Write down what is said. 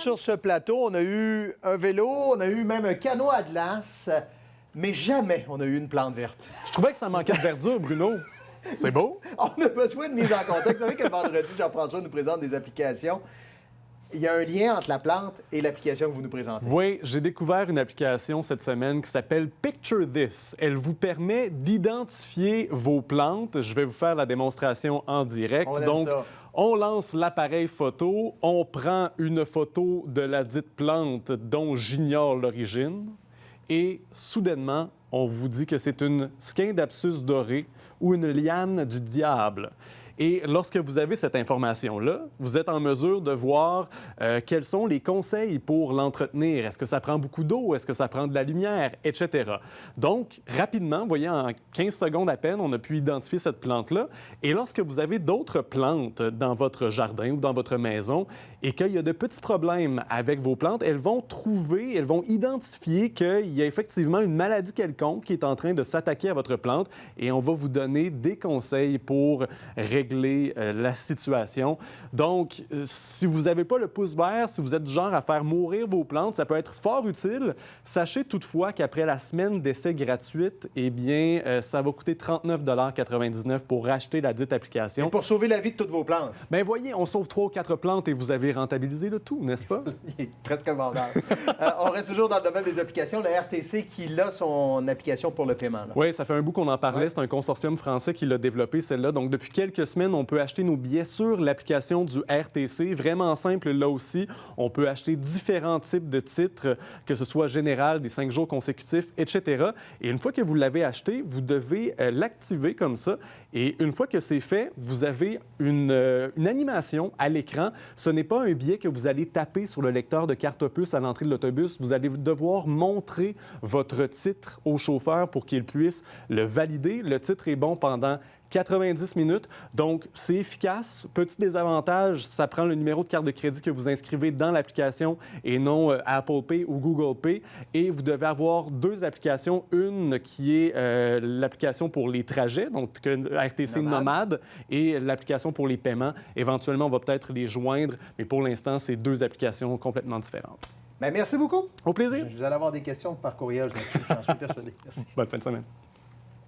Sur ce plateau, on a eu un vélo, on a eu même un canot à glace, mais jamais on a eu une plante verte. Je trouvais que ça manquait de verdure, Bruno. C'est beau. On a besoin de mise en contexte. Vous savez que le vendredi, Jean-François nous présente des applications. Il y a un lien entre la plante et l'application que vous nous présentez. Oui, j'ai découvert une application cette semaine qui s'appelle Picture This. Elle vous permet d'identifier vos plantes. Je vais vous faire la démonstration en direct. On aime ça. On lance l'appareil photo, on prend une photo de la dite plante dont j'ignore l'origine et soudainement, on vous dit que c'est une Scindapsus dorée ou une liane du diable. Et lorsque vous avez cette information-là, vous êtes en mesure de voir quels sont les conseils pour l'entretenir. Est-ce que ça prend beaucoup d'eau? Est-ce que ça prend de la lumière? Etc. Donc, rapidement, vous voyez, en 15 secondes à peine, on a pu identifier cette plante-là. Et lorsque vous avez d'autres plantes dans votre jardin ou dans votre maison et qu'il y a de petits problèmes avec vos plantes, elles vont identifier qu'il y a effectivement une maladie quelconque qui est en train de s'attaquer à votre plante et on va vous donner des conseils pour régler la situation. Donc, si vous n'avez pas le pouce vert, si vous êtes du genre à faire mourir vos plantes, ça peut être fort utile. Sachez toutefois qu'après la semaine d'essai gratuite, eh bien, ça va coûter 39,99 $ pour racheter la dite application. Et pour sauver la vie de toutes vos plantes. Bien, voyez, on sauve 3 ou 4 plantes et vous avez rentabilisé le tout, n'est-ce pas? Il est presque vendable. On reste toujours dans le domaine des applications. La RTC qui a son application pour le paiement. Là. Oui, ça fait un bout qu'on en parlait. Ouais. C'est un consortium français qui l'a développé, celle-là. Donc, depuis quelques semaines, on peut acheter nos billets sur l'application du RTC. Vraiment simple, là aussi. On peut acheter différents types de titres, que ce soit général, des 5 jours consécutifs, etc. Et une fois que vous l'avez acheté, vous devez l'activer comme ça. Et une fois que c'est fait, vous avez une animation à l'écran. Ce n'est pas un billet que vous allez taper sur le lecteur de carte puce à l'entrée de l'autobus. Vous allez devoir montrer votre titre au chauffeur pour qu'il puisse le valider. Le titre est bon pendant 90 minutes. Donc, c'est efficace. Petit désavantage, ça prend le numéro de carte de crédit que vous inscrivez dans l'application et non Apple Pay ou Google Pay. Et vous devez avoir 2 applications. Une qui est l'application pour les trajets, donc RTC Nomade, et l'application pour les paiements. Éventuellement, on va peut-être les joindre, mais pour l'instant, c'est 2 applications complètement différentes. Bien, merci beaucoup. Au plaisir. Vous allez avoir des questions par courriel, j'en suis persuadé. Merci. Bonne fin de semaine.